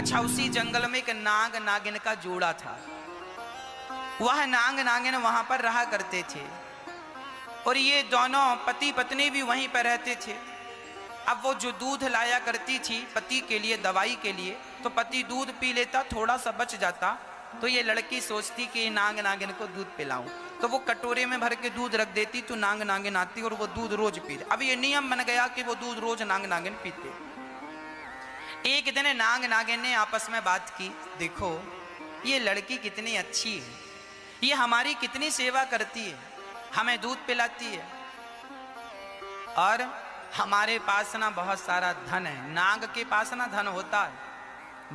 अच्छा, उसी जंगल में एक नाग नागिन का जोड़ा था। वह नाग नागिन वहां पर रहा करते थे और ये दोनों पति पत्नी भी वहीं पर रहते थे। अब वो जो दूध लाया करती थी पति के लिए, दवाई के लिए, तो पति दूध पी लेता, थोड़ा सा बच जाता, तो ये लड़की सोचती कि नाग नागिन को दूध पिलाऊं, तो वो कटोरे में भर के दूध रख देती, तो नाग नागिन आती और वो दूध रोज पीते। अब ये नियम बन गया कि वो दूध रोज नाग नागिन पीते। एक दिन नाग नागिन ने आपस में बात की, देखो ये लड़की कितनी अच्छी है, ये हमारी कितनी सेवा करती है, हमें दूध पिलाती है, और हमारे पास ना बहुत सारा धन है। नाग के पास ना धन होता है,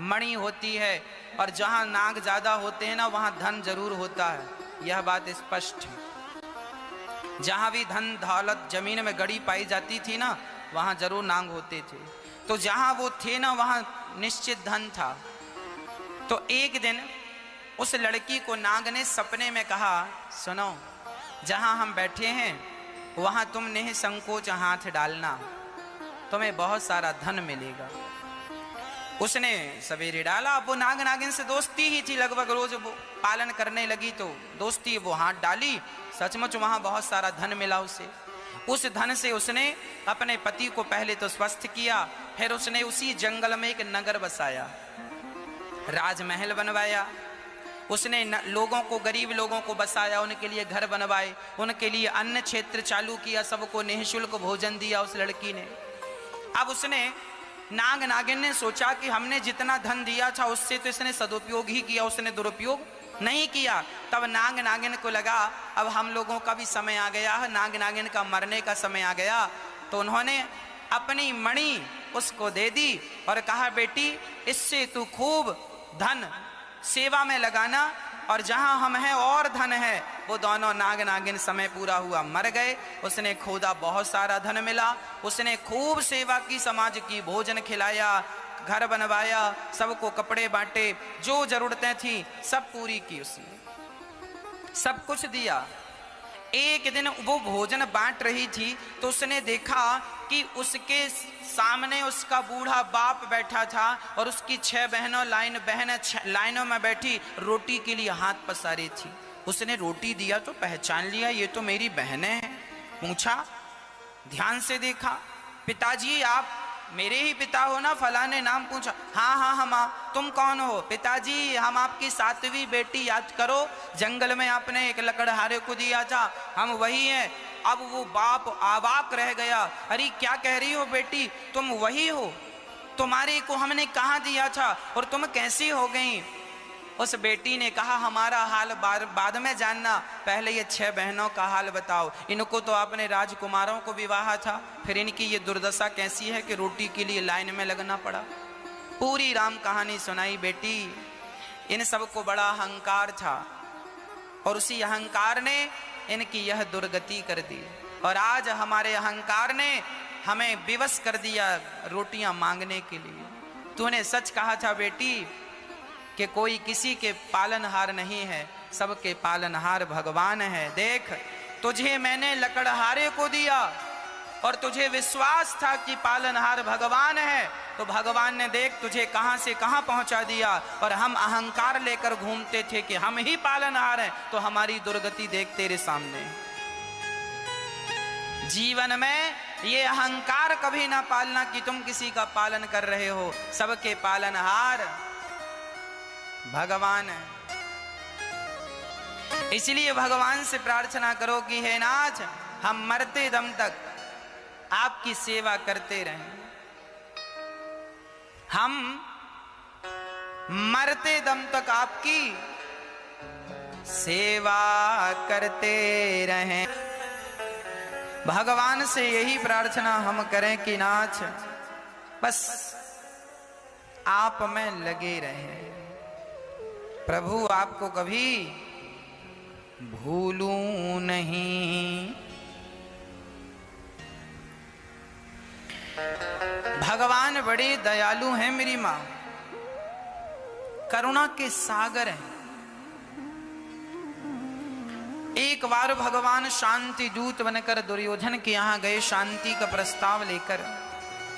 मणि होती है, और जहां नाग ज्यादा होते हैं ना वहां धन जरूर होता है, यह बात स्पष्ट है। जहां भी धन दौलत जमीन में गड़ी पाई जाती थी ना वहां जरूर नाग होते थे, तो जहां वो थे ना वहां निश्चित धन था। तो एक दिन उस लड़की को नाग ने सपने में कहा, सुनो जहां हम बैठे हैं वहां तुम निसंकोच हाथ डालना, तुम्हें बहुत सारा धन मिलेगा। उसने सवेरे डाला। अब वो नाग नागिन से दोस्ती ही थी, लगभग रोज वो पालन करने लगी, तो दोस्ती, वो हाथ डाली, सचमुच वहां बहुत सारा धन मिला उसे। उस धन से उसने अपने पति को पहले तो स्वस्थ किया, फिर उसने उसी जंगल में एक नगर बसाया, राजमहल बनवाया। उसने लोगों को, गरीब लोगों को बसाया, उनके लिए घर बनवाए, उनके लिए अन्न क्षेत्र चालू किया, सबको निःशुल्क भोजन दिया उस लड़की ने। अब उसने, नाग नागिन ने सोचा कि हमने जितना धन दिया था उससे तो इसने सदुपयोग ही किया, उसने दुरुपयोग नहीं किया। तब नाग नागिन को लगा अब हम लोगों का भी समय आ गया है, नाग नागिन का मरने का समय आ गया। तो उन्होंने अपनी मणि उसको दे दी और कहा, बेटी इससे तू खूब धन सेवा में लगाना, और जहां हम हैं और धन है। वो दोनों नाग नागिन समय पूरा हुआ मर गए। उसने खोदा, बहुत सारा धन मिला, उसने खूब सेवा की, समाज की, भोजन खिलाया, घर बनवाया, सबको कपड़े बांटे, जो जरूरतें थी सब पूरी की, उसने सब कुछ दिया। एक दिन वो भोजन बांट रही थी तो उसने देखा कि उसके सामने उसका बूढ़ा बाप बैठा था और उसकी 6 बहनों लाइनों में बैठी रोटी के लिए हाथ पसारी थी। उसने रोटी दिया तो पहचान लिया, ये तो मेरी बहनें हैं। पूछा, ध्यान से देखा, पिताजी आप मेरे ही पिता हो ना? फलाने नाम पूछा। हाँ हाँ हम। तुम कौन हो? पिताजी हम आपकी 7वीं बेटी, याद करो जंगल में आपने एक लकड़हारे को दिया था, हम वही हैं। अब वो बाप अवाक रह गया, अरे क्या कह रही हो बेटी, तुम वही हो? तुम्हारे को हमने कहाँ दिया था और तुम कैसी हो गई? उस बेटी ने कहा, हमारा हाल बाद में जानना, पहले ये 6 बहनों का हाल बताओ। इनको तो आपने राजकुमारों को विवाह था, फिर इनकी ये दुर्दशा कैसी है कि रोटी के लिए लाइन में लगना पड़ा। पूरी राम कहानी सुनाई। बेटी, इन सबको बड़ा अहंकार था और उसी अहंकार ने इनकी यह दुर्गति कर दी, और आज हमारे अहंकार ने हमें विवश कर दिया रोटियां मांगने के लिए। तूने सच कहा था बेटी कि कोई किसी के पालनहार नहीं है, सबके पालनहार भगवान है। देख, तुझे मैंने लकड़हारे को दिया और तुझे विश्वास था कि पालनहार भगवान है, तो भगवान ने देख तुझे कहां से कहां पहुंचा दिया। और हम अहंकार लेकर घूमते थे कि हम ही पालनहार हैं, तो हमारी दुर्गति देख तेरे सामने। जीवन में ये अहंकार कभी ना पालना कि तुम किसी का पालन कर रहे हो, सबके पालनहार भगवान है। इसलिए भगवान से प्रार्थना करो कि हे नाथ, हम मरते दम तक आपकी सेवा करते रहें, हम मरते दम तक आपकी सेवा करते रहें। भगवान से यही प्रार्थना हम करें कि नाथ बस आप में लगे रहें, प्रभु आपको कभी भूलूं नहीं। भगवान बड़े दयालु हैं मेरी मां, करुणा के सागर हैं। एक बार भगवान शांति दूत बनकर दुर्योधन के यहां गए, शांति का प्रस्ताव लेकर।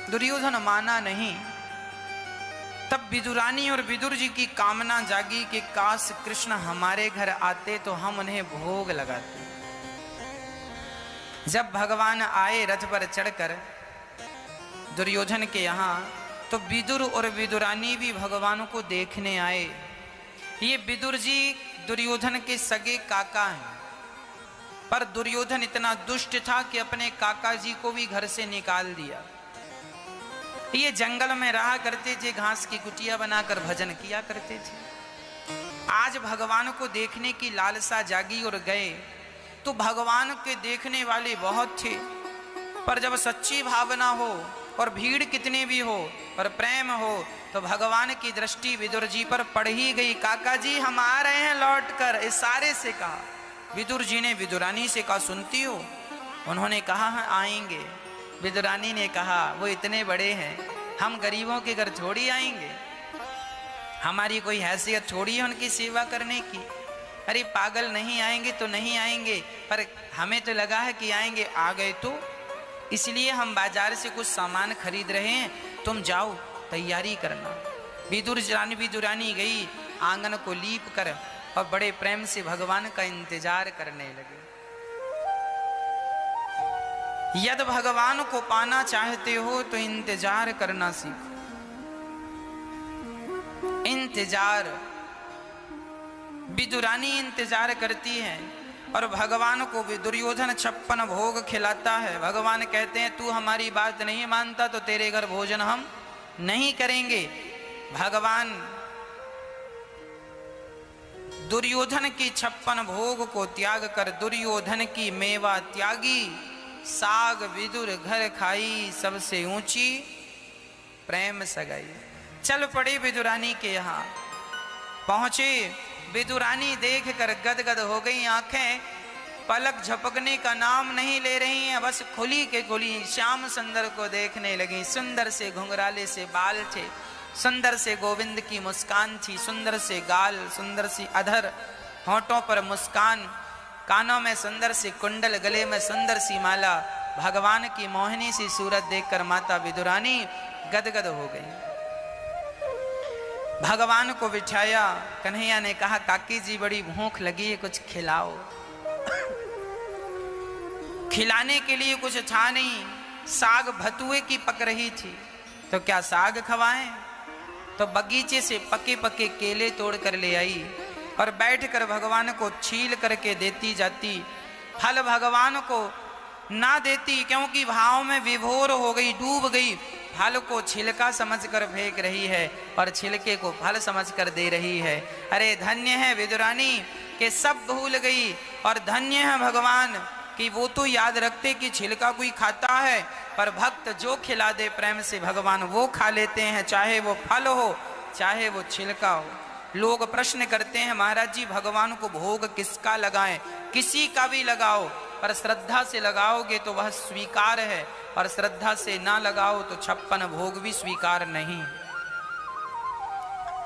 दुर्योधन माना नहीं। तब विदुरानी और विदुर जी की कामना जागी कि काश कृष्ण हमारे घर आते तो हम उन्हें भोग लगाते। जब भगवान आए रथ पर चढ़कर दुर्योधन के यहाँ, तो विदुर और विदुरानी भी भगवान को देखने आए। ये विदुर जी दुर्योधन के सगे काका हैं, पर दुर्योधन इतना दुष्ट था कि अपने काका जी को भी घर से निकाल दिया। ये जंगल में रहा करते थे, घास की कुटिया बनाकर भजन किया करते थे। आज भगवान को देखने की लालसा जागी और गए, तो भगवान के देखने वाले बहुत थे, पर जब सच्ची भावना हो और भीड़ कितने भी हो और प्रेम हो, तो भगवान की दृष्टि विदुर जी पर पड़ ही गई। काका जी हम आ रहे हैं लौट कर, इशारे से कहा। विदुर जी ने विदुरानी से कहा सुनती हो? उन्होंने कहा हाँ आएंगे। विदुरानी ने कहा वो इतने बड़े हैं, हम गरीबों के घर थोड़ी आएंगे, हमारी कोई हैसियत थोड़ी है उनकी सेवा करने की। अरे पागल, नहीं आएंगे तो नहीं आएंगे, पर हमें तो लगा है कि आएंगे। आ गए तो इसलिए हम बाजार से कुछ सामान खरीद रहे हैं, तुम जाओ तैयारी करना। विदुरानी गई, आंगन को लीप कर और बड़े प्रेम से भगवान का इंतजार करने लगे। यदि भगवान को पाना चाहते हो तो इंतजार करना सीखो। इंतजार, विदुरानी इंतजार करती है और भगवान को भी दुर्योधन 56 भोग खिलाता है। भगवान कहते हैं तू हमारी बात नहीं मानता तो तेरे घर भोजन हम नहीं करेंगे। भगवान दुर्योधन की 56 भोग को त्याग कर दुर्योधन की मेवा त्यागी, साग विदुर घर खाई, सबसे ऊंची प्रेम सगाई। चल पड़े विदुरानी के यहाँ पहुंचे। विदुरानी देख कर गदगद हो गई, आंखें पलक झपकने का नाम नहीं ले रही हैं, बस खुली के खुली श्याम सुंदर को देखने लगी। सुंदर से घुंघराले से बाल थे, सुंदर से गोविंद की मुस्कान थी, सुंदर से गाल, सुंदर सी अधर, होंठों पर मुस्कान, कानों में सुंदर सी कुंडल, गले में सुंदर सी माला। भगवान की मोहिनी सी सूरत देखकर माता विदुरानी गदगद हो गई। भगवान को बिठाया। कन्हैया ने कहा काकी जी बड़ी भूख लगी है, कुछ खिलाओ। खिलाने के लिए कुछ था नहीं, साग भतुए की पक रही थी, तो क्या साग खवाएं? तो बगीचे से पके पके केले तोड़ कर ले आई और बैठकर भगवान को छील करके देती जाती। फल भगवान को ना देती, क्योंकि भाव में विभोर हो गई, डूब गई। फल को छिलका समझकर फेंक रही है और छिलके को फल समझकर दे रही है। अरे धन्य है विदुरानी कि सब भूल गई, और धन्य है भगवान कि वो तो याद रखते कि छिलका कोई खाता है, पर भक्त जो खिला दे प्रेम से भगवान वो खा लेते हैं, चाहे वो फल हो चाहे वो छिलका हो। लोग प्रश्न करते हैं महाराज जी भगवान को भोग किसका लगाएं? किसी का भी लगाओ, पर श्रद्धा से लगाओगे तो वह स्वीकार है, और श्रद्धा से ना लगाओ तो 56 भोग भी स्वीकार नहीं।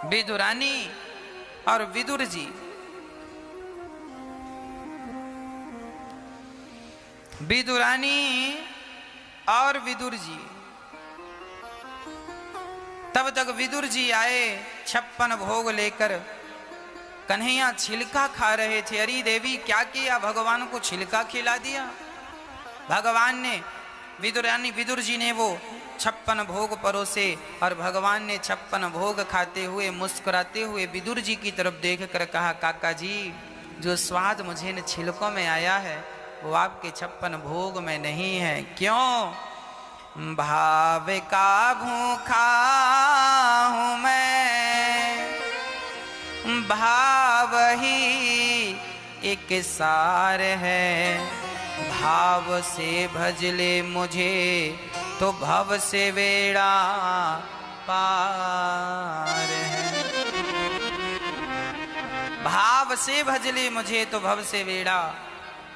विदुरानी और विदुर जी, विदुरानी और विदुर जी, तब तक विदुर जी आए 56 भोग लेकर। कन्हैया छिलका खा रहे थे। अरे देवी क्या किया, भगवान को छिलका खिला दिया। भगवान ने विदुर जी ने वो 56 भोग परोसे, और भगवान ने 56 भोग खाते हुए मुस्कुराते हुए विदुर जी की तरफ देख कर कहा काका जी जो स्वाद मुझे इन छिलकों में आया है वो आपके 56 भोग में नहीं है। क्यों? भाव का भूखा हूँ मैं, भाव ही एक सार है, भाव से भज ले मुझे तो भव से बेड़ा पार है। भाव से भज ले मुझे तो भव से बेड़ा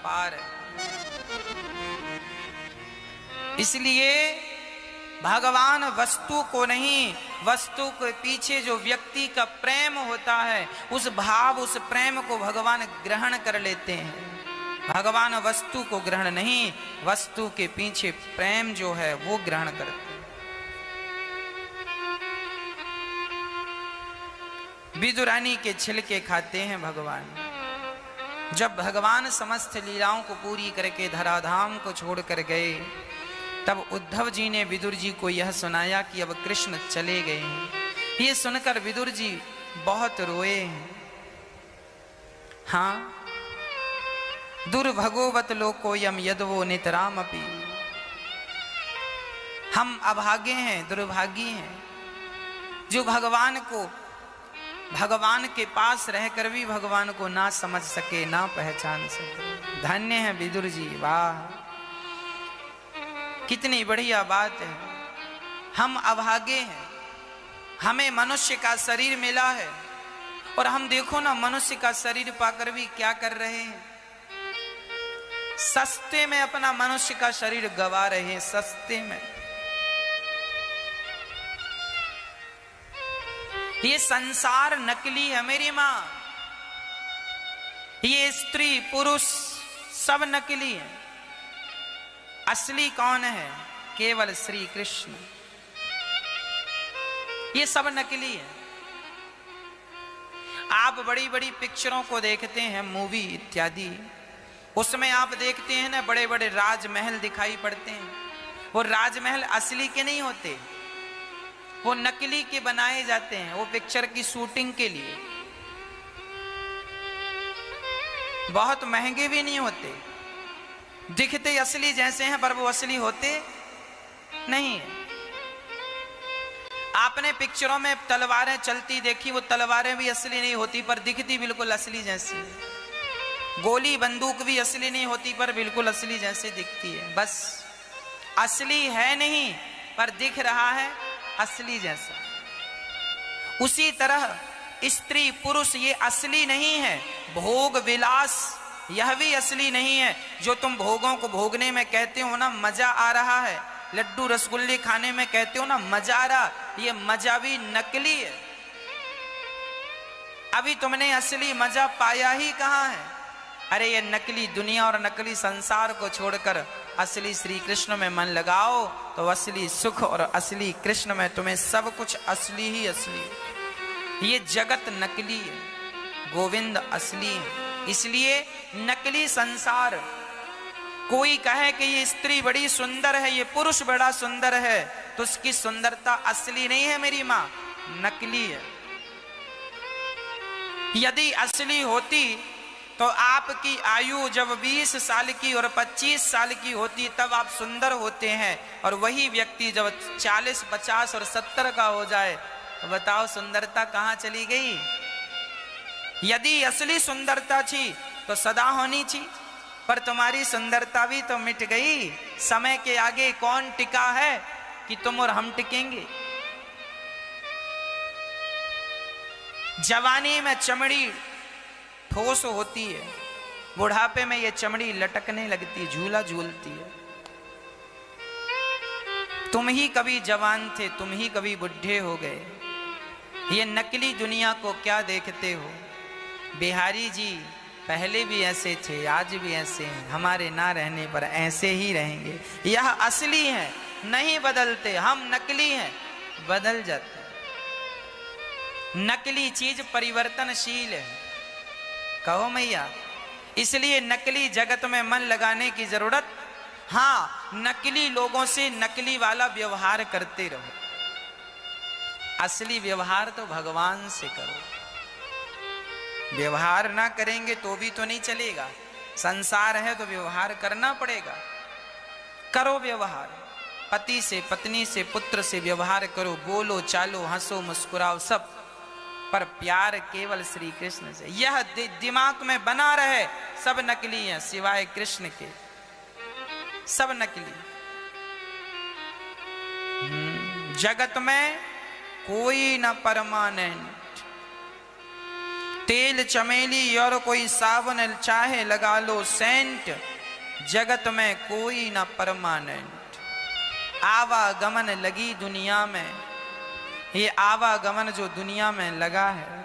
पार है। इसलिए भगवान वस्तु को नहीं, वस्तु के पीछे जो व्यक्ति का प्रेम होता है उस भाव उस प्रेम को भगवान ग्रहण कर लेते हैं। भगवान वस्तु को ग्रहण नहीं, वस्तु के पीछे प्रेम जो है वो ग्रहण करते हैं। विदुरानी के छिलके खाते हैं भगवान। जब भगवान समस्त लीलाओं को पूरी करके धराधाम को छोड़कर गए, तब उद्धव जी ने विदुर जी को यह सुनाया कि अब कृष्ण चले गए हैं। ये सुनकर विदुर जी बहुत रोए हैं। हाँ, दुर्भगोवत लोकोयम यदवो नितरामपि। हम अभागे हैं, दुर्भागी हैं, जो भगवान को, भगवान के पास रहकर भी भगवान को ना समझ सके, ना पहचान सके। धन्य है विदुर जी, वाह, कितनी बढ़िया बात है। हम अभागे हैं, हमें मनुष्य का शरीर मिला है, और हम देखो ना मनुष्य का शरीर पाकर भी क्या कर रहे हैं, सस्ते में अपना मनुष्य का शरीर गवा रहे हैं, सस्ते में। ये संसार नकली है मेरी मां, ये स्त्री पुरुष सब नकली है। असली कौन है? केवल श्री कृष्ण। ये सब नकली है। आप बड़ी बड़ी पिक्चरों को देखते हैं, मूवी इत्यादि, उसमें आप देखते हैं ना बड़े बड़े राजमहल दिखाई पड़ते हैं। वो राजमहल असली के नहीं होते, वो नकली के बनाए जाते हैं, वो पिक्चर की शूटिंग के लिए। बहुत महंगे भी नहीं होते, दिखते असली जैसे हैं, पर वो असली होते नहीं। आपने पिक्चरों में तलवारें चलती देखी, वो तलवारें भी असली नहीं होती, पर दिखती बिल्कुल असली जैसी है। गोली बंदूक भी असली नहीं होती, पर बिल्कुल असली जैसे दिखती है। बस असली है नहीं, पर दिख रहा है असली जैसा। उसी तरह स्त्री पुरुष ये असली नहीं है। भोग विलास यह भी असली नहीं है। जो तुम भोगों को भोगने में कहते हो ना मजा आ रहा है, लड्डू रसगुल्ले खाने में कहते हो ना मजा आ रहा, ये मजा भी नकली है। अभी तुमने असली मजा पाया ही कहां है? अरे ये नकली दुनिया और नकली संसार को छोड़कर असली श्री कृष्ण में मन लगाओ, तो असली सुख और असली कृष्ण में तुम्हें सब कुछ असली ही असली है। ये जगत नकली है, गोविंद असली है। इसलिए नकली संसार, कोई कहे कि ये स्त्री बड़ी सुंदर है, ये पुरुष बड़ा सुंदर है, तो उसकी सुंदरता असली नहीं है मेरी मां, नकली है। यदि असली होती तो आपकी आयु जब 20 साल की और 25 साल की होती तब आप सुंदर होते हैं, और वही व्यक्ति जब 40, 50 और 70 का हो जाए तो बताओ सुंदरता कहां चली गई? यदि असली सुंदरता थी तो सदा होनी थी, पर तुम्हारी सुंदरता भी तो मिट गई। समय के आगे कौन टिका है कि तुम और हम टिकेंगे? जवानी में चमड़ी ठोस होती है, बुढ़ापे में ये चमड़ी लटकने लगती है, झूला झूलती है। तुम ही कभी जवान थे, तुम ही कभी बुढ़े हो गए। ये नकली दुनिया को क्या देखते हो? बिहारी जी पहले भी ऐसे थे, आज भी ऐसे हैं, हमारे ना रहने पर ऐसे ही रहेंगे। यह असली है, नहीं बदलते। हम नकली हैं, बदल जाते हैं। नकली चीज परिवर्तनशील है, कहो मैया। इसलिए नकली जगत में मन लगाने की जरूरत, हाँ, नकली लोगों से नकली वाला व्यवहार करते रहो, असली व्यवहार तो भगवान से करो। व्यवहार ना करेंगे तो भी तो नहीं चलेगा। संसार है तो व्यवहार करना पड़ेगा। करो व्यवहार, पति से, पत्नी से, पुत्र से व्यवहार करो, बोलो चालो, हंसो मुस्कुराओ, सब, पर प्यार केवल श्री कृष्ण से। यह दिमाग में बना रहे, सब नकली हैं सिवाय कृष्ण के, सब नकली। जगत में कोई ना परमानेंट। तेल चमेली और कोई साबुन चाहे लगा लो सेंट, जगत में कोई ना परमानेंट। आवागमन लगी दुनिया में, ये आवागमन जो दुनिया में लगा है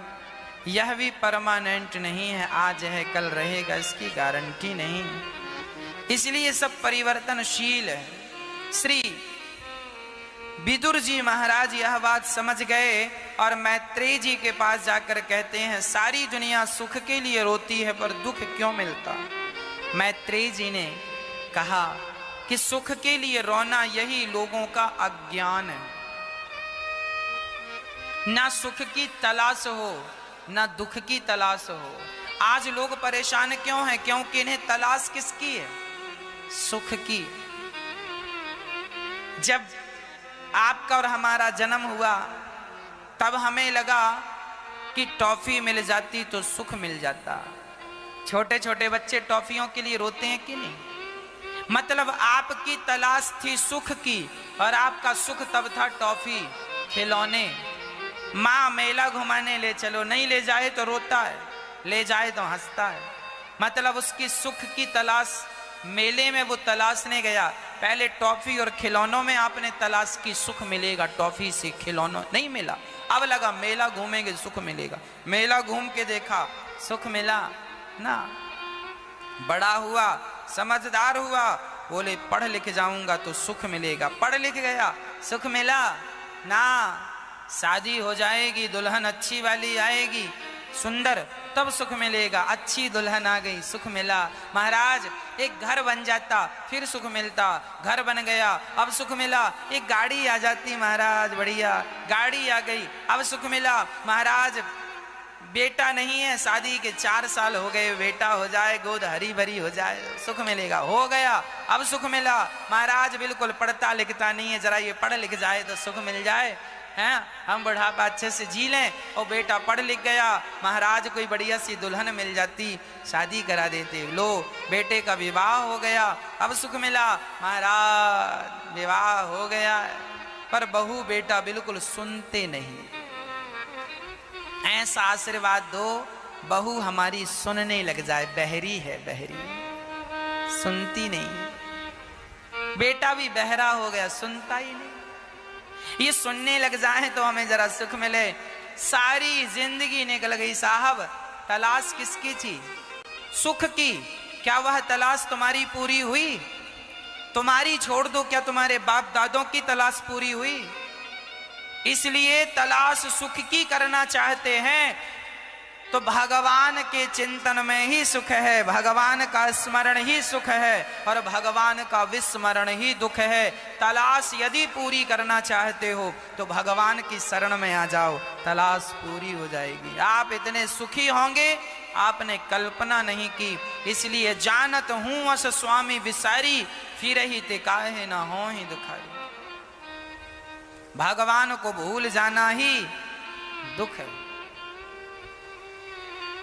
यह भी परमानेंट नहीं है। आज है कल रहेगा, इसकी गारंटी नहीं है। इसलिए सब परिवर्तनशील है। श्री विदुर जी महाराज यह बात समझ गए और मैत्रेय जी के पास जाकर कहते हैं, सारी दुनिया सुख के लिए रोती है पर दुख क्यों मिलता। मैत्रेय जी ने कहा कि सुख के लिए रोना यही लोगों का अज्ञान है। ना सुख की तलाश हो ना दुख की तलाश हो। आज लोग परेशान क्यों हैं? क्योंकि इन्हें तलाश किसकी है? सुख की। जब आपका और हमारा जन्म हुआ तब हमें लगा कि टॉफी मिल जाती तो सुख मिल जाता। छोटे छोटे बच्चे टॉफियों के लिए रोते हैं कि नहीं? मतलब आपकी तलाश थी सुख की और आपका सुख तब था टॉफी, खिलौने। माँ मेला घुमाने ले चलो, नहीं ले जाए तो रोता है, ले जाए तो हंसता है। मतलब उसकी सुख की तलाश मेले में वो तलाशने गया। पहले टॉफी और खिलौनों में आपने तलाश की सुख मिलेगा, टॉफी से खिलौनों नहीं मिला। अब लगा मेला घूमेंगे सुख मिलेगा, मेला घूम के देखा सुख मिला ना। बड़ा हुआ, समझदार हुआ, बोले पढ़ लिख जाऊंगा तो सुख मिलेगा, पढ़ लिख गया सुख मिला ना। शादी हो जाएगी, दुल्हन अच्छी वाली आएगी सुंदर, तब सुख मिलेगा। अच्छी दुल्हन आ गई, सुख मिला। महाराज एक घर बन जाता फिर सुख मिलता, घर बन गया अब सुख मिला। एक गाड़ी आ जाती महाराज, बढ़िया गाड़ी आ गई अब सुख मिला। महाराज बेटा नहीं है, शादी के 4 साल हो गए, बेटा हो जाए, गोद हरी भरी हो जाए, सुख मिलेगा। हो गया अब सुख मिला। महाराज बिल्कुल पढ़ता लिखता नहीं है, जरा ये पढ़ लिख जाए तो सुख मिल जाए, हैं हम बुढ़ापा अच्छे से जी लें। और बेटा पढ़ लिख गया, महाराज कोई बढ़िया सी दुल्हन मिल जाती, शादी करा देते। लो बेटे का विवाह हो गया, अब सुख मिला। महाराज विवाह हो गया पर बहू बेटा बिल्कुल सुनते नहीं। ऐसा आशीर्वाद दो बहू हमारी सुनने लग जाए। बहरी है, बहरी, सुनती नहीं। बेटा भी बहरा हो गया, सुनता ही नहीं। ये सुनने लग जाए तो हमें जरा सुख मिले। सारी जिंदगी निकल गई साहब। तलाश किसकी थी? सुख की। क्या वह तलाश तुम्हारी पूरी हुई? तुम्हारी छोड़ दो, क्या तुम्हारे बाप दादों की तलाश पूरी हुई? इसलिए तलाश सुख की करना चाहते हैं तो भगवान के चिंतन में ही सुख है, भगवान का स्मरण ही सुख है और भगवान का विस्मरण ही दुख है। तलाश यदि पूरी करना चाहते हो तो भगवान की शरण में आ जाओ, तलाश पूरी हो जाएगी। आप इतने सुखी होंगे आपने कल्पना नहीं की। इसलिए जानत हूं अस स्वामी विसारी, फिर ही ते काहे ना हो ही दुखारी। भगवान को भूल जाना ही दुख है।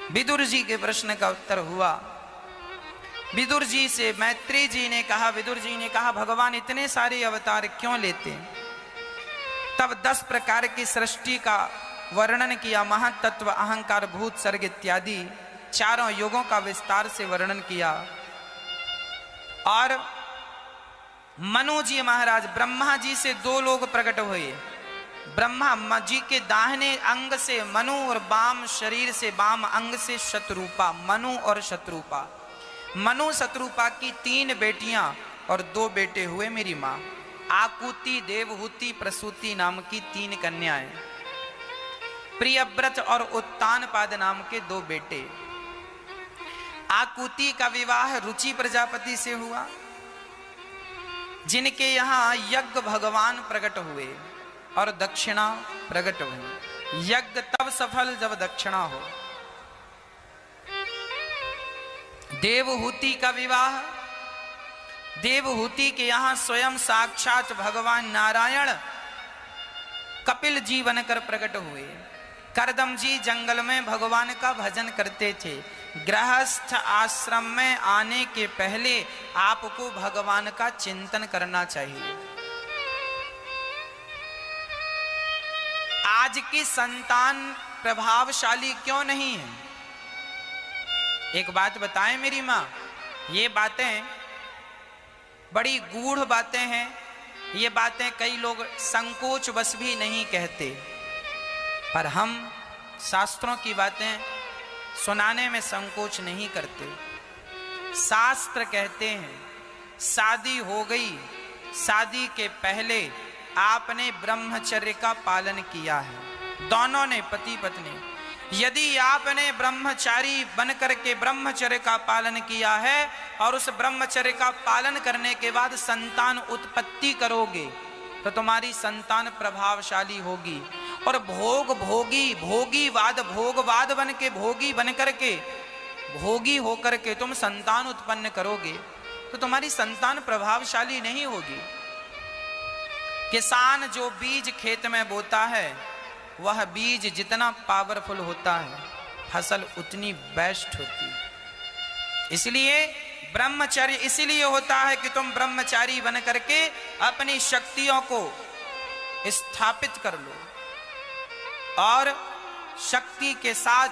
विदुर जी के प्रश्न का उत्तर हुआ। विदुर जी से मैत्रेय जी ने कहा, विदुर जी ने कहा भगवान इतने सारे अवतार क्यों लेते हैं? तब 10 प्रकार की सृष्टि का वर्णन किया। महातत्व, अहंकार, भूत, सर्ग इत्यादि 4 युगों का विस्तार से वर्णन किया। और मनु जी महाराज, ब्रह्मा जी से 2 लोग प्रकट हुए। ब्रह्मा जी के दाहिने अंग से मनु और बाम शरीर से, बाम अंग से शत्रुपा। मनु और शत्रुपा, मनु शत्रुपा की 3 बेटियां और 2 बेटे हुए मेरी मां। आकुति, देवहूति, प्रसूति नाम की 3 कन्याएं। प्रियव्रत और उत्तानपाद नाम के 2 बेटे। आकुति का विवाह रुचि प्रजापति से हुआ, जिनके यहां यज्ञ भगवान प्रकट हुए और दक्षिणा प्रकट हुई। यज्ञ तब सफल जब दक्षिणा हो। देवहूति का विवाह, देवहूति के यहां स्वयं साक्षात भगवान नारायण कपिल जी बनकर प्रकट हुए। करदम जी जंगल में भगवान का भजन करते थे। गृहस्थ आश्रम में आने के पहले आपको भगवान का चिंतन करना चाहिए। आज की संतान प्रभावशाली क्यों नहीं है? एक बात बताएं मेरी मां, ये बातें बड़ी गूढ़ बातें हैं। ये बातें कई लोग संकोच बस भी नहीं कहते, पर हम शास्त्रों की बातें सुनाने में संकोच नहीं करते। शास्त्र कहते हैं शादी हो गई, शादी के पहले आपने ब्रह्मचर्य का पालन किया है, दोनों ने, पति पत्नी। यदि आपने ब्रह्मचारी बनकर के ब्रह्मचर्य का पालन किया है और उस ब्रह्मचर्य का पालन करने के बाद संतान उत्पत्ति करोगे तो तुम्हारी संतान प्रभावशाली होगी। और भोगवाद बन के, भोगी बन करके, भोगी होकर के तुम संतान उत्पन्न करोगे तो तुम्हारी संतान प्रभावशाली नहीं होगी। किसान जो बीज खेत में बोता है, वह बीज जितना पावरफुल होता है, फसल उतनी बेस्ट होती है। इसलिए ब्रह्मचर्य इसीलिए होता है कि तुम ब्रह्मचारी बन करके अपनी शक्तियों को स्थापित कर लो, और शक्ति के साथ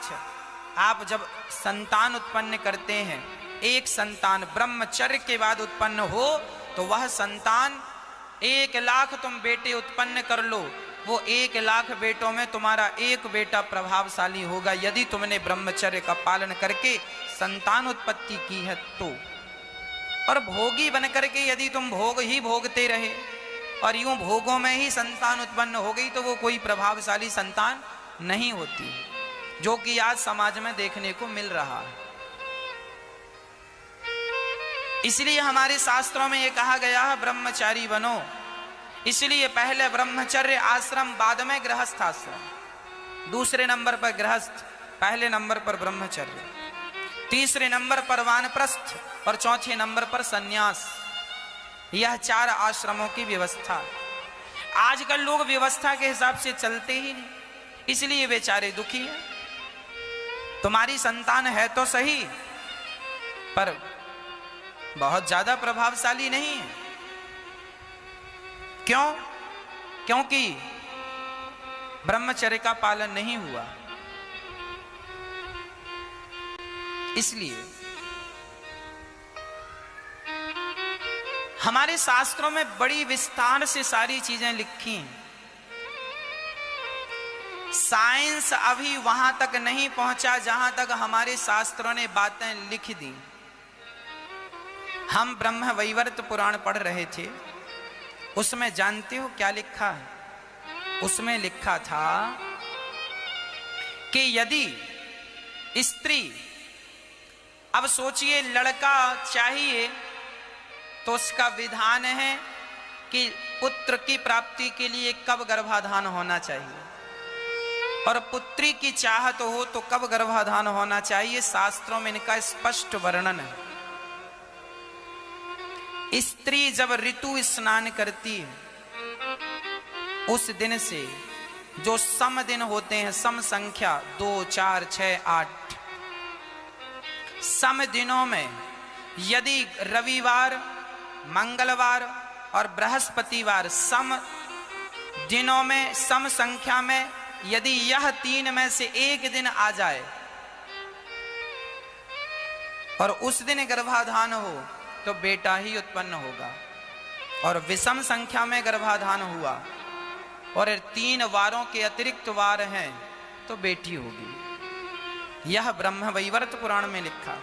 आप जब संतान उत्पन्न करते हैं, एक संतान ब्रह्मचर्य के बाद उत्पन्न हो तो वह संतान 1,00,000 तुम बेटे उत्पन्न कर लो, वो 1,00,000 बेटों में तुम्हारा एक बेटा प्रभावशाली होगा यदि तुमने ब्रह्मचर्य का पालन करके संतान उत्पत्ति की है तो। और भोगी बन करके यदि तुम भोग ही भोगते रहे और यूं भोगों में ही संतान उत्पन्न हो गई तो वो कोई प्रभावशाली संतान नहीं होती, जो कि आज समाज में देखने को मिल रहा है। इसलिए हमारे शास्त्रों में ये कहा गया है ब्रह्मचारी बनो। इसलिए पहले ब्रह्मचर्य आश्रम, बाद में गृहस्थ आश्रम, दूसरे नंबर पर गृहस्थ, पहले नंबर पर ब्रह्मचर्य, तीसरे नंबर पर वानप्रस्थ और चौथे नंबर पर सन्यास। यह 4 आश्रमों की व्यवस्था। आजकल लोग व्यवस्था के हिसाब से चलते ही नहीं, इसलिए बेचारे दुखी हैं। तुम्हारी संतान है तो सही, पर बहुत ज्यादा प्रभावशाली नहीं है। क्यों? क्योंकि ब्रह्मचर्य का पालन नहीं हुआ। इसलिए हमारे शास्त्रों में बड़ी विस्तार से सारी चीजें लिखी हैं। साइंस अभी वहां तक नहीं पहुंचा जहां तक हमारे शास्त्रों ने बातें लिख दी। हम ब्रह्म वैवर्त पुराण पढ़ रहे थे, उसमें जानते हो क्या लिखा है? उसमें लिखा था कि यदि स्त्री, अब सोचिए लड़का चाहिए तो उसका विधान है कि पुत्र की प्राप्ति के लिए कब गर्भाधान होना चाहिए, और पुत्री की चाहत हो तो कब गर्भाधान होना चाहिए। शास्त्रों में इनका स्पष्ट वर्णन है। स्त्री जब ऋतु स्नान करती है, उस दिन से जो सम दिन होते हैं, सम संख्या 2, 4, 6, 8, सम दिनों में यदि रविवार, मंगलवार और बृहस्पतिवार सम दिनों में, सम संख्या में यदि यह 3 में से एक दिन आ जाए और उस दिन गर्भाधान हो तो बेटा ही उत्पन्न होगा, और विषम संख्या में गर्भाधान हुआ और 3 वारों के अतिरिक्त वार हैं तो बेटी होगी। यह ब्रह्म वैवर्त पुराण में लिखा।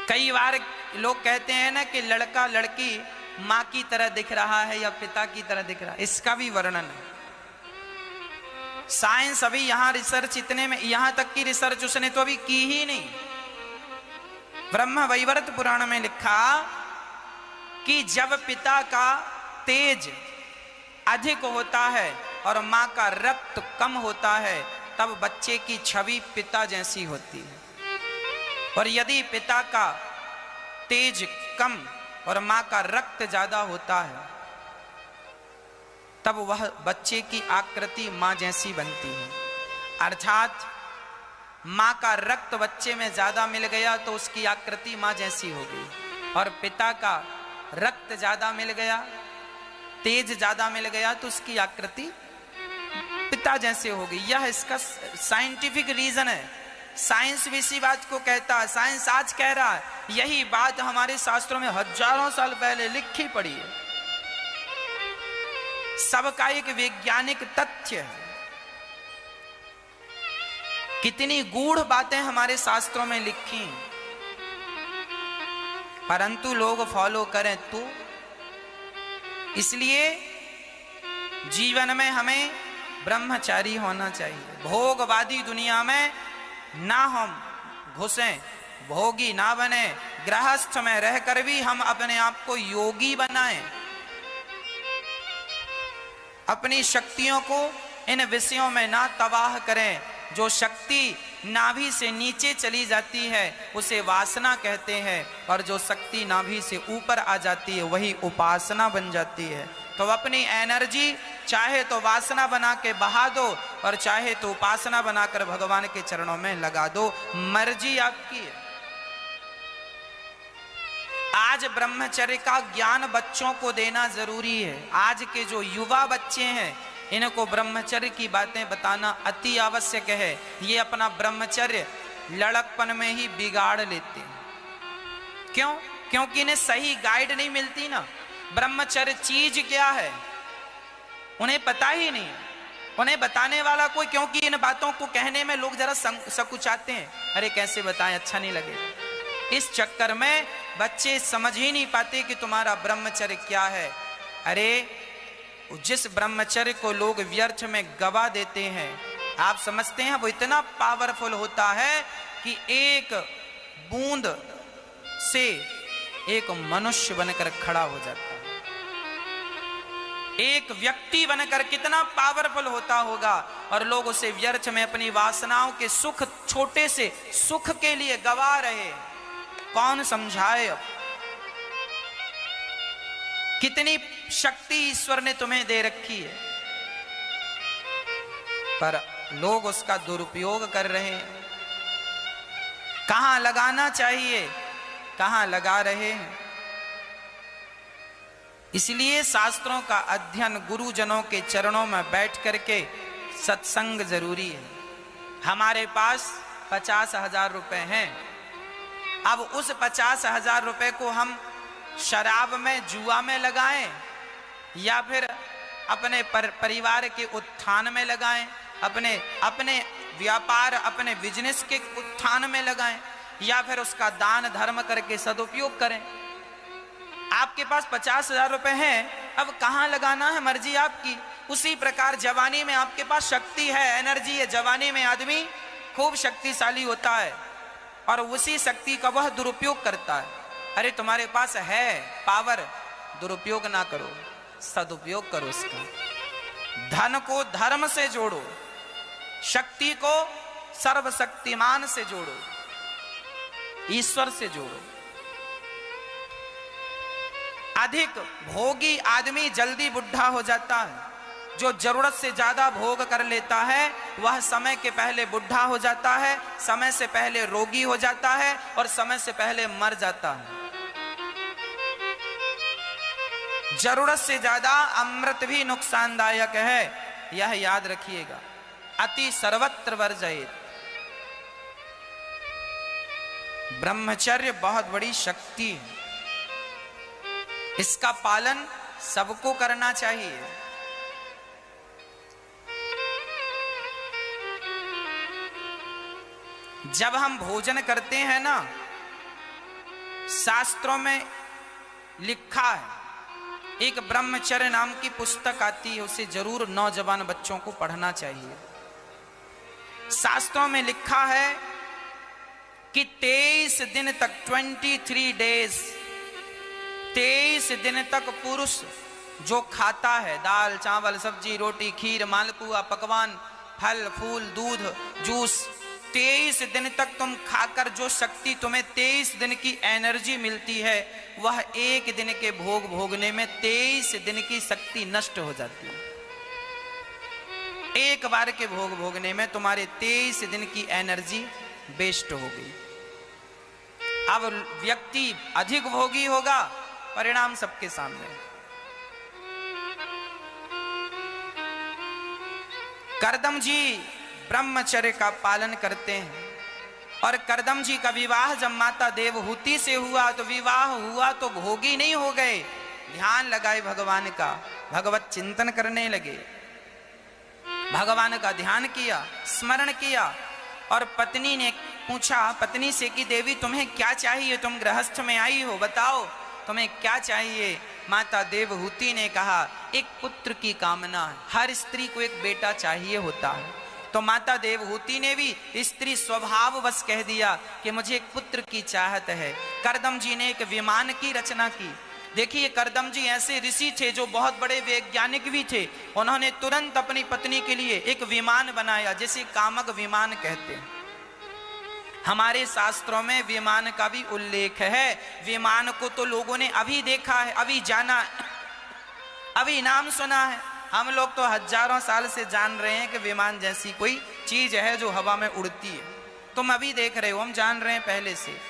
कई बार लोग कहते हैं ना कि लड़का लड़की मां की तरह दिख रहा है या पिता की तरह दिख रहा है, इसका भी वर्णन है। साइंस अभी यहां रिसर्च, इतने में यहां तक की रिसर्च उसने तो अभी की ही नहीं। ब्रह्म वैवर्त पुराण में लिखा कि जब पिता का तेज अधिक होता है और मां का रक्त कम होता है तब बच्चे की छवि पिता जैसी होती है, और यदि पिता का तेज कम और मां का रक्त ज्यादा होता है तब वह बच्चे की आकृति मां जैसी बनती है। अर्थात मां का रक्त बच्चे में ज्यादा मिल गया तो उसकी आकृति मां जैसी हो गई, और पिता का रक्त ज्यादा मिल गया, तेज ज्यादा मिल गया तो उसकी आकृति पिता जैसे हो गई। यह इसका साइंटिफिक रीजन है। साइंस भी इसी बात को कहता है। साइंस आज कह रहा है, यही बात हमारे शास्त्रों में हजारों साल पहले लिखी पड़ी है। सबका एक वैज्ञानिक तथ्य है। कितनी गूढ़ बातें हमारे शास्त्रों में लिखी, परंतु लोग फॉलो करें तो। इसलिए जीवन में हमें ब्रह्मचारी होना चाहिए। भोगवादी दुनिया में ना हम घुसें, भोगी ना बने, गृहस्थ में रहकर भी हम अपने आप को योगी बनाएं। अपनी शक्तियों को इन विषयों में ना तबाह करें। जो शक्ति नाभि से नीचे चली जाती है उसे वासना कहते हैं, और जो शक्ति नाभि से ऊपर आ जाती है वही उपासना बन जाती है। तो अपनी एनर्जी चाहे तो वासना बना के बहा दो और चाहे तो उपासना बनाकर भगवान के चरणों में लगा दो, मर्जी आपकी है। आज ब्रह्मचर्य का ज्ञान बच्चों को देना जरूरी है। आज के जो युवा बच्चे हैं इनको ब्रह्मचर्य की बातें बताना अति आवश्यक है। ये अपना ब्रह्मचर्य लड़कपन में ही बिगाड़ लेते हैं। क्यों? क्योंकि इन्हें सही गाइड नहीं मिलती ना। ब्रह्मचर्य चीज क्या है उन्हें पता ही नहीं, उन्हें बताने वाला कोई, क्योंकि इन बातों को कहने में लोग जरा संकुचाते हैं, अरे कैसे बताएं, अच्छा नहीं लगेगा। इस चक्कर में बच्चे समझ ही नहीं पाते कि तुम्हारा ब्रह्मचर्य क्या है। अरे जिस ब्रह्मचर्य को लोग व्यर्थ में गवा देते हैं, आप समझते हैं वो इतना पावरफुल होता है कि एक बूंद से एक मनुष्य बनकर खड़ा हो जाता है। एक व्यक्ति बनकर कितना पावरफुल होता होगा, और लोग उसे व्यर्थ में अपनी वासनाओं के सुख, छोटे से सुख के लिए गवा रहे। कौन समझाए? अब कितनी शक्ति ईश्वर ने तुम्हें दे रखी है, पर लोग उसका दुरुपयोग कर रहे हैं। कहां लगाना चाहिए, कहां लगा रहे हैं। इसलिए शास्त्रों का अध्ययन, गुरुजनों के चरणों में बैठ करके सत्संग जरूरी है। हमारे पास 50,000 रुपए हैं। अब उस 50,000 रुपए को हम शराब में, जुआ में लगाएं, या फिर अपने परिवार के उत्थान में लगाएं, अपने व्यापार, अपने बिजनेस के उत्थान में लगाएं, या फिर उसका दान धर्म करके सदुपयोग करें। आपके पास 50,000 रुपए हैं, अब कहां लगाना है मर्जी आपकी। उसी प्रकार जवानी में आपके पास शक्ति है, एनर्जी है। जवानी में आदमी खूब शक्तिशाली होता है और उसी शक्ति का वह दुरुपयोग करता है। अरे तुम्हारे पास है पावर, दुरुपयोग ना करो, सदुपयोग करो इसका। धन को धर्म से जोड़ो, शक्ति को सर्वशक्तिमान से जोड़ो, ईश्वर से जोड़ो। अधिक भोगी आदमी जल्दी बुढ़ा हो जाता है। जो जरूरत से ज्यादा भोग कर लेता है वह समय के पहले बुढ़ा हो जाता है, समय से पहले रोगी हो जाता है और समय से पहले मर जाता है। जरूरत से ज्यादा अमृत भी नुकसानदायक है, यह याद रखिएगा। अति सर्वत्र वर्जयेत्। ब्रह्मचर्य बहुत बड़ी शक्ति है, इसका पालन सबको करना चाहिए। जब हम भोजन करते हैं ना, शास्त्रों में लिखा है, एक ब्रह्मचर्य नाम की पुस्तक आती है, उसे जरूर नौजवान बच्चों को पढ़ना चाहिए। शास्त्रों में लिखा है कि 23 दिन तक, 23 डेज, 23 दिन तक पुरुष जो खाता है, दाल चावल सब्जी रोटी खीर मालपुआ पकवान फल फूल दूध जूस, 23 दिन तक तुम खाकर जो शक्ति तुम्हें 23 दिन की एनर्जी मिलती है, वह एक दिन के भोग भोगने में 23 दिन की शक्ति नष्ट हो जाती है। एक बार के भोग भोगने में तुम्हारे 23 दिन की एनर्जी वेस्ट हो गई। अब व्यक्ति अधिक भोगी होगा, परिणाम सबके सामने। करदम जी ब्रह्मचर्य का पालन करते हैं, और करदम जी का विवाह जब माता देवहूति से हुआ तो विवाह हुआ तो भोगी नहीं हो गए, ध्यान लगाए भगवान का, भगवत चिंतन करने लगे, भगवान का ध्यान किया, स्मरण किया। और पत्नी ने पूछा पत्नी से कि देवी तुम्हें क्या चाहिए, तुम गृहस्थ में आई हो, बताओ तुम्हें क्या चाहिए। माता देवहूति ने कहा एक पुत्र की कामना है, हर स्त्री को एक बेटा चाहिए होता है। तो माता देवहूति ने भी स्त्री स्वभाव बस कह दिया कि मुझे एक पुत्र की चाहत है। करदम जी ने एक विमान की रचना की। देखिए करदम जी ऐसे ऋषि थे जो बहुत बड़े वैज्ञानिक भी थे। उन्होंने तुरंत अपनी पत्नी के लिए एक विमान बनाया, जिसे कामक विमान कहते हैं। हमारे शास्त्रों में विमान का भी उल्लेख है। विमान को तो लोगों ने अभी देखा है, अभी जाना है, अभी नाम सुना है। हम लोग तो हजारों साल से जान रहे हैं कि विमान जैसी कोई चीज है जो हवा में उड़ती है। तुम अभी देख रहे हो, हम जान रहे हैं पहले से।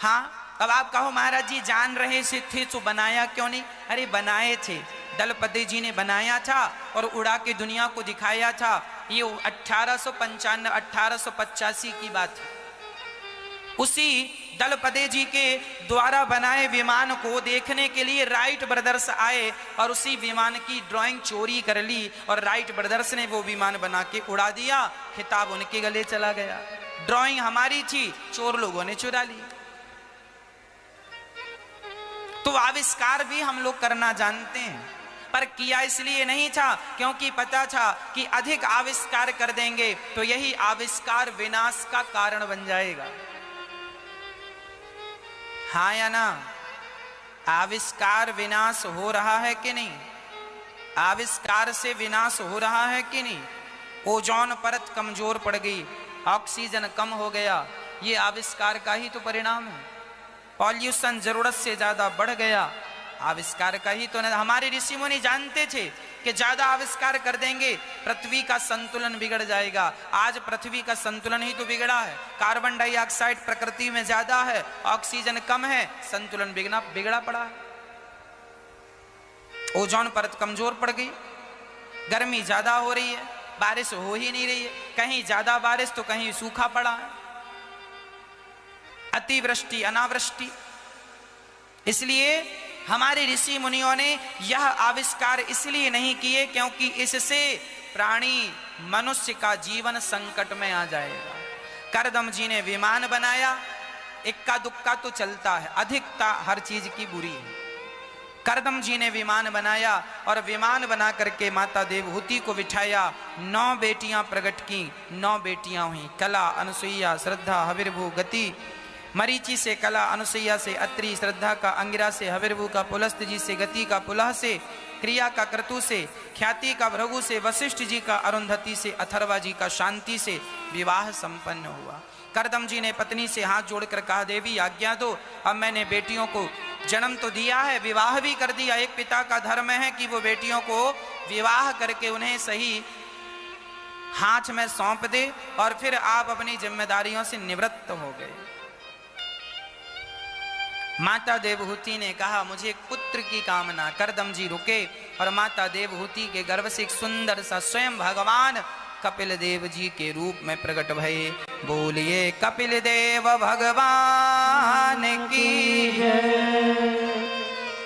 हाँ, अब आप कहो महाराज जी जान रहे से थे तो बनाया क्यों नहीं? अरे बनाए थे, दलपति जी ने बनाया था और उड़ा के दुनिया को दिखाया था। ये 1885 की बात है। उसी दलपति जी के द्वारा बनाए विमान को देखने के लिए राइट ब्रदर्स आए और उसी विमान की ड्राइंग चोरी कर ली और राइट ब्रदर्स ने वो विमान बना के उड़ा दिया। खिताब उनके गले चला गया। ड्राइंग हमारी थी, चोर लोगों ने चुरा ली। तो आविष्कार भी हम लोग करना जानते हैं, पर किया इसलिए नहीं था क्योंकि पता था कि अधिक आविष्कार कर देंगे तो यही आविष्कार विनाश का कारण बन जाएगा। हाँ या ना? आविष्कार विनाश हो रहा है कि नहीं? आविष्कार से विनाश हो रहा है कि नहीं? ओजोन परत कमजोर पड़ गई, ऑक्सीजन कम हो गया, ये आविष्कार का ही तो परिणाम है। पॉल्यूशन जरूरत से ज्यादा बढ़ गया, आविष्कार का ही तो। हमारे ऋषि मुनि जानते थे कि ज्यादा आविष्कार कर देंगे पृथ्वी का संतुलन बिगड़ जाएगा। आज पृथ्वी का संतुलन ही तो बिगड़ा है। कार्बन डाइऑक्साइड प्रकृति में ज्यादा है, ऑक्सीजन कम है, संतुलन बिगड़ा पड़ा है। ओजोन परत कमजोर पड़ गई, गर्मी ज्यादा हो रही है, बारिश हो ही नहीं रही है। कहीं ज्यादा बारिश तो कहीं सूखा पड़ा है, अतिवृष्टि अनावृष्टि। इसलिए हमारे ऋषि मुनियों ने यह आविष्कार इसलिए नहीं किए क्योंकि इससे प्राणी मनुष्य का जीवन संकट में आ जाएगा। करदम जी ने विमान बनाया, इक्का दुक्का तो चलता है, अधिकता हर चीज की बुरी है। करदम जी ने विमान बनाया और विमान बना करके माता देवहूति को बिठाया। 9 बेटियां प्रकट की, 9 बेटियां हुई। कला, अनुसुईया, श्रद्धा, हविर्भू, गति। मरीचि से कला, अनुसुईया से अत्रि, श्रद्धा का अंगिरा से, हविर्भू का पुलस्त जी से, गति का पुलह से, क्रिया का क्रतु से, ख्याति का भृगु से, वशिष्ठ जी का अरुंधति से, अथर्वा जी का शांति से विवाह संपन्न हुआ। करदम जी ने पत्नी से हाथ जोड़कर कहा, देवी आज्ञा दो, अब मैंने बेटियों को जन्म तो दिया है, विवाह भी कर दिया। एक पिता का धर्म है कि वो बेटियों को विवाह करके उन्हें सही हाथ में सौंप दे और फिर आप अपनी जिम्मेदारियों से निवृत्त हो गए। माता देवहूति ने कहा, मुझे एक पुत्र की कामना। करदम जी रुके और माता देवहूति के गर्भ से एक सुंदर सा स्वयं भगवान कपिल देव जी के रूप में प्रकट भये। बोलिए कपिल देव भगवान की।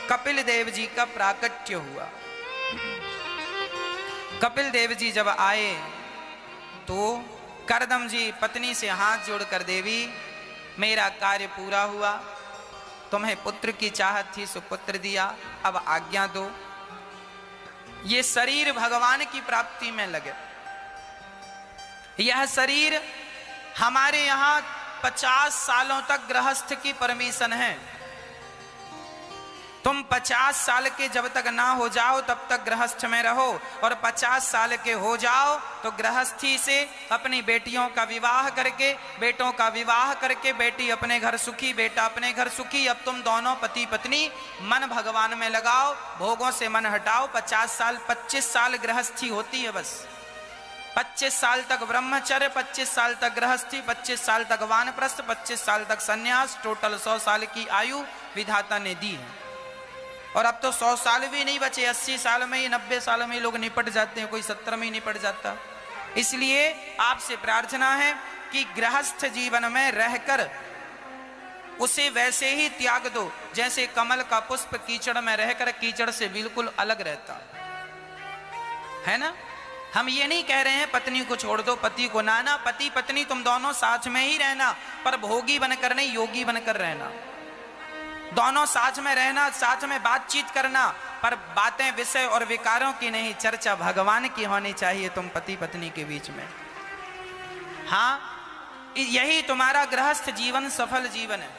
कपिल देव जी का प्राकट्य हुआ। कपिल देव जी जब आए तो करदम जी पत्नी से हाथ जोड़कर, देवी मेरा कार्य पूरा हुआ, तुम्हें पुत्र की चाहत थी सो पुत्र दिया, अब आज्ञा दो। ये शरीर भगवान की प्राप्ति में लगे। यह शरीर हमारे यहाँ 50 सालों तक गृहस्थ की परमिशन है। तुम 50 साल के जब तक ना हो जाओ तब तक गृहस्थ में रहो, और 50 साल के हो जाओ तो गृहस्थी से अपनी बेटियों का विवाह करके, बेटों का विवाह करके, बेटी अपने घर सुखी, बेटा अपने घर सुखी। अब तुम दोनों पति पत्नी मन भगवान में लगाओ, भोगों से मन हटाओ। 50 साल 25 साल गृहस्थी होती है बस। 25 साल तक ब्रह्मचर्य, 25 साल तक गृहस्थी, 25 साल तक वानप्रस्थ, 25 साल तक सन्यास। टोटल 100 साल की आयु विधाता ने दी है। और अब तो 100 साल भी नहीं बचे, 80 साल में ही, 90 साल में ही लोग निपट जाते हैं, कोई 70 में ही निपट जाता। इसलिए आपसे प्रार्थना है कि गृहस्थ जीवन में रहकर उसे वैसे ही त्याग दो जैसे कमल का पुष्प कीचड़ में रहकर कीचड़ से बिल्कुल अलग रहता है ना। हम ये नहीं कह रहे हैं पत्नी को छोड़ दो, पति को ना, पति पत्नी तुम दोनों साथ में ही रहना, पर भोगी बनकर नहीं, योगी बनकर रहना। दोनों साथ में रहना, साथ में बातचीत करना, पर बातें विषय और विकारों की नहीं, चर्चा भगवान की होनी चाहिए तुम पति पत्नी के बीच में। हाँ, यही तुम्हारा गृहस्थ जीवन सफल जीवन है।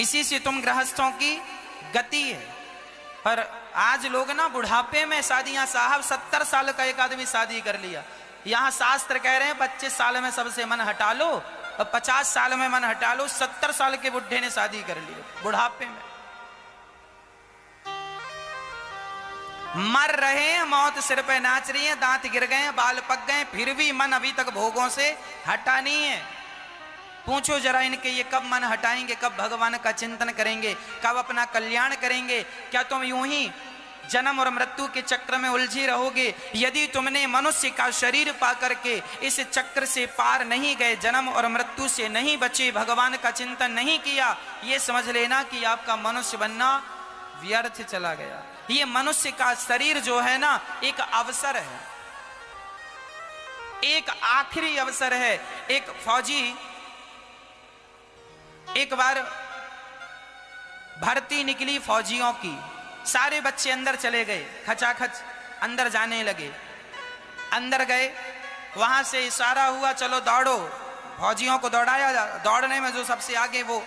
इसी से तुम गृहस्थों की गति है। पर आज लोग ना बुढ़ापे में शादियां, साहब 70 साल का एक आदमी शादी कर लिया, यहां शास्त्र कह रहे हैं 25 साल में सबसे मन हटा लो और 50 साल में मन हटा लो। 70 साल के बुढ़े ने शादी कर ली बुढ़ापे में। मर रहे हैं, मौत सिर पे नाच रही है, दांत गिर गए हैं, बाल पक गए, फिर भी मन अभी तक भोगों से हटा नहीं है। पूछो जरा इनके, ये कब मन हटाएंगे, कब भगवान का चिंतन करेंगे, कब अपना कल्याण करेंगे? क्या तुम यूं ही जन्म और मृत्यु के चक्र में उलझे रहोगे? यदि तुमने मनुष्य का शरीर पा करके इस चक्र से पार नहीं गए, जन्म और मृत्यु से नहीं बचे, भगवान का चिंतन नहीं किया, ये समझ लेना कि आपका मनुष्य बनना व्यर्थ चला गया। ये मनुष्य का शरीर जो है ना, एक अवसर है, एक आखिरी अवसर है। एक फौजी एक बार भर्ती निकली फौजियों की, सारे बच्चे अंदर चले गए, खचाखच अंदर जाने लगे। अंदर गए, वहां से इशारा हुआ चलो दौड़ो, फौजियों को दौड़ाया। दौड़ने में जो सबसे आगे वो,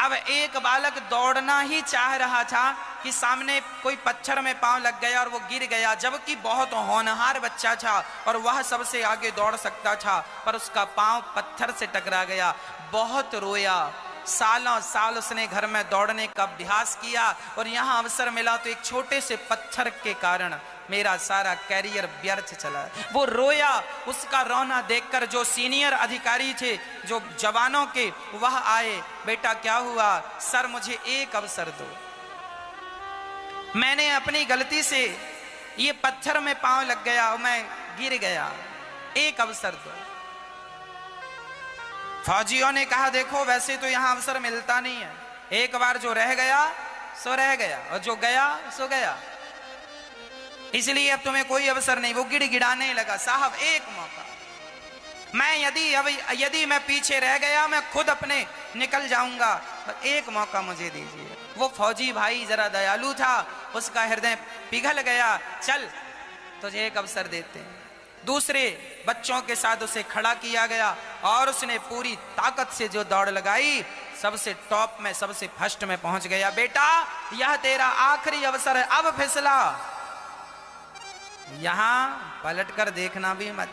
अब एक बालक दौड़ना ही चाह रहा था कि सामने कोई पत्थर में पांव लग गया और वो गिर गया, जबकि बहुत होनहार बच्चा था और वह सबसे आगे दौड़ सकता था, पर उसका पांव पत्थर से टकरा गया। बहुत रोया, सालों साल उसने घर में दौड़ने का अभ्यास किया और यहाँ अवसर मिला तो एक छोटे से पत्थर के कारण मेरा सारा कैरियर व्यर्थ चला। वो रोया, उसका रोना देखकर जो सीनियर अधिकारी थे, जो जवानों के, वह आए, बेटा क्या हुआ? सर मुझे एक अवसर दो, मैंने अपनी गलती से ये पत्थर में पांव लग गया और मैं गिर गया, एक अवसर दो। फौजियों ने कहा देखो वैसे तो यहां अवसर मिलता नहीं है, एक बार जो रह गया सो रह गया और जो गया सो गया, इसलिए अब तुम्हें कोई अवसर नहीं। वो गिड़गिड़ाने लगा, साहब एक मौका, मैं यदि मैं पीछे रह गया मैं खुद अपने निकल जाऊंगा, एक मौका मुझे दीजिए। वो फौजी भाई जरा दयालु था, उसका हृदय पिघल गया, चल तुझे एक अवसर देते हैं। दूसरे बच्चों के साथ उसे खड़ा किया गया और उसने पूरी ताकत से जो दौड़ लगाई, सबसे टॉप में, सबसे फर्स्ट में पहुंच गया। बेटा यह तेरा आखिरी अवसर है, अब फिसला, यहां पलटकर देखना भी मत।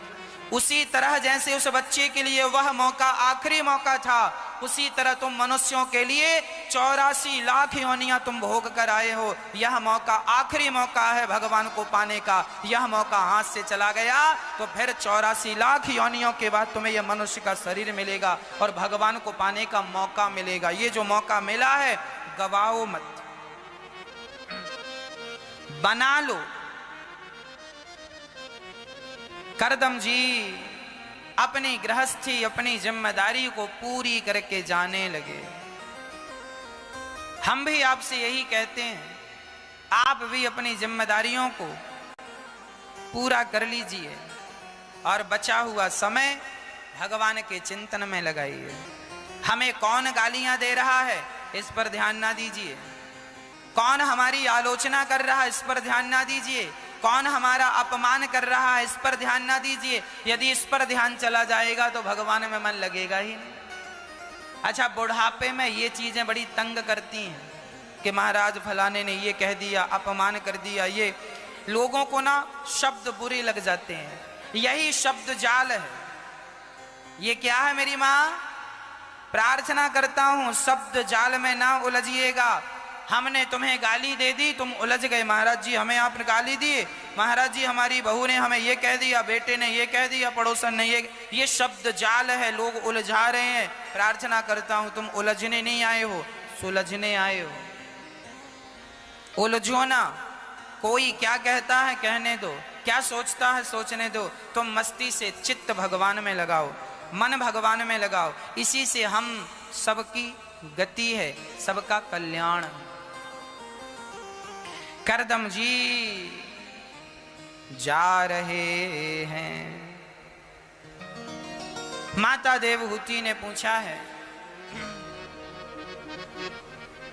उसी तरह जैसे उस बच्चे के लिए वह मौका आखिरी मौका था, उसी तरह तुम मनुष्यों के लिए 84 लाख योनियां तुम भोग कर आए हो। यह मौका आखिरी मौका है भगवान को पाने का। यह मौका हाथ से चला गया तो फिर 84 लाख योनियों के बाद तुम्हें यह मनुष्य का शरीर मिलेगा और भगवान को पाने का मौका मिलेगा। ये जो मौका मिला है गवाओ मत, बना लो। करदम जी अपनी गृहस्थी, अपनी जिम्मेदारी को पूरी करके जाने लगे। हम भी आपसे यही कहते हैं, आप भी अपनी जिम्मेदारियों को पूरा कर लीजिए और बचा हुआ समय भगवान के चिंतन में लगाइए। हमें कौन गालियां दे रहा है इस पर ध्यान ना दीजिए, कौन हमारी आलोचना कर रहा है इस पर ध्यान ना दीजिए, कौन हमारा अपमान कर रहा है इस पर ध्यान ना दीजिए। यदि इस पर ध्यान चला जाएगा तो भगवान में मन लगेगा ही नहीं। अच्छा, बुढ़ापे में ये चीजें बड़ी तंग करती हैं कि महाराज फलाने ने ये कह दिया, अपमान कर दिया, ये लोगों को ना शब्द बुरे लग जाते हैं। यही शब्द जाल है। ये क्या है मेरी माँ? प्रार्थना करता हूं शब्द जाल में ना उलझिएगा। हमने तुम्हें गाली दे दी, तुम उलझ गए, महाराज जी हमें आपने गाली दी, महाराज जी हमारी बहू ने हमें ये कह दिया, बेटे ने ये कह दिया, पड़ोसन ने ये शब्द जाल है, लोग उलझा रहे हैं। प्रार्थना करता हूं तुम उलझने नहीं आए हो, सुलझने आए हो। उलझो ना, कोई क्या कहता है कहने दो, क्या सोचता है सोचने दो। तुम मस्ती से चित्त भगवान में लगाओ, मन भगवान में लगाओ। इसी से हम सबकी गति है, सबका कल्याण है। करदम जी जा रहे हैं। माता देवहूति ने पूछा है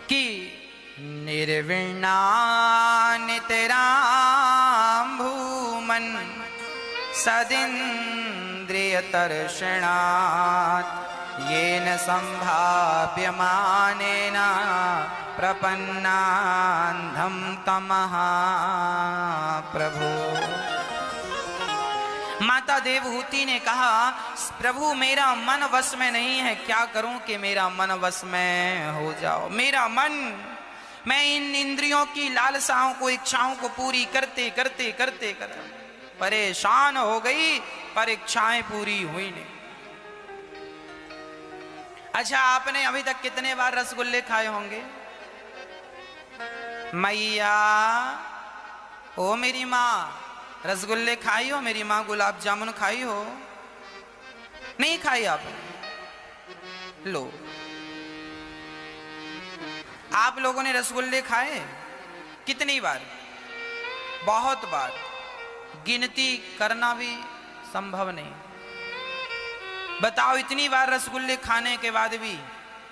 कि निर्विण्णानितरां भूमन् सदिन्द्रियतर्षणात् येन सम्भाव्यमानेन प्रपन्नान्धं तमः प्रभु। माता देवहूति ने कहा, प्रभु मेरा मन वश में नहीं है, क्या करूं कि मेरा मन वश में हो जाओ। मेरा मन, मैं इन इंद्रियों की लालसाओं को, इच्छाओं को पूरी करते करते करते करते परेशान हो गई, पर इच्छाएं पूरी हुई नहीं। अच्छा, आपने अभी तक कितने बार रसगुल्ले खाए होंगे? मैया, ओ मेरी माँ, रसगुल्ले खाई हो? मेरी माँ गुलाब जामुन खाई हो? नहीं खाई आपने? लो, आप लोगों ने रसगुल्ले खाए? कितनी बार? बहुत बार, गिनती करना भी संभव नहीं। बताओ, इतनी बार रसगुल्ले खाने के बाद भी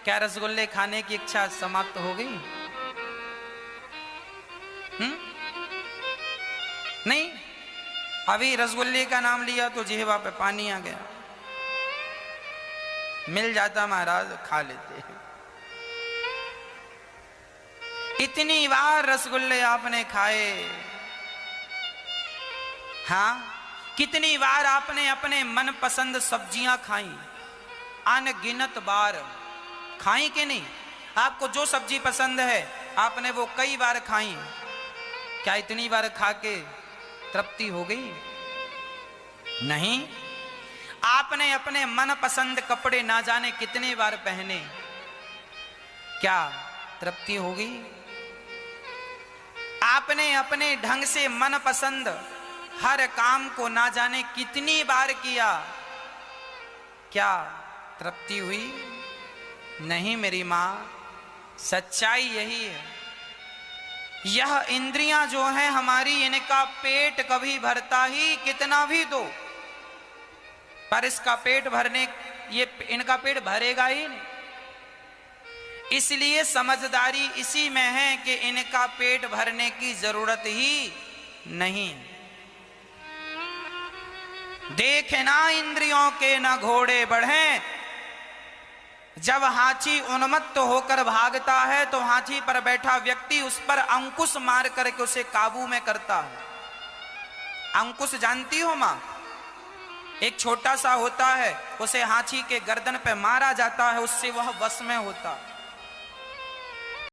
क्या रसगुल्ले खाने की इच्छा समाप्त हो गई? नहीं। अभी रसगुल्ले का नाम लिया तो जिह्वा पे पानी आ गया। मिल जाता महाराज, खा लेते। इतनी बार रसगुल्ले आपने खाए? हाँ, कितनी बार आपने अपने मनपसंद सब्जियां खाई? अनगिनत बार खाई कि नहीं? आपको जो सब्जी पसंद है आपने वो कई बार खाई। क्या इतनी बार खा के तृप्ति हो गई? नहीं। आपने अपने मनपसंद कपड़े ना जाने कितने बार पहने, क्या तृप्ति हो गई? आपने अपने ढंग से मनपसंद हर काम को ना जाने कितनी बार किया, क्या तृप्ति हुई? नहीं मेरी मां, सच्चाई यही है। यह इंद्रियां जो हैं हमारी, इनका पेट कभी भरता ही कितना भी दो, पर इसका पेट भरने, ये इनका पेट भरेगा ही नहीं। इसलिए समझदारी इसी में है कि इनका पेट भरने की जरूरत ही नहीं। देखे ना इंद्रियों के न घोड़े बढ़े। जब हाथी उन्मत्त होकर भागता है तो हाथी पर बैठा व्यक्ति उस पर अंकुश मार करके उसे काबू में करता है। अंकुश जानती हो मां? एक छोटा सा होता है, उसे हाथी के गर्दन पे मारा जाता है, उससे वह वश में होता है।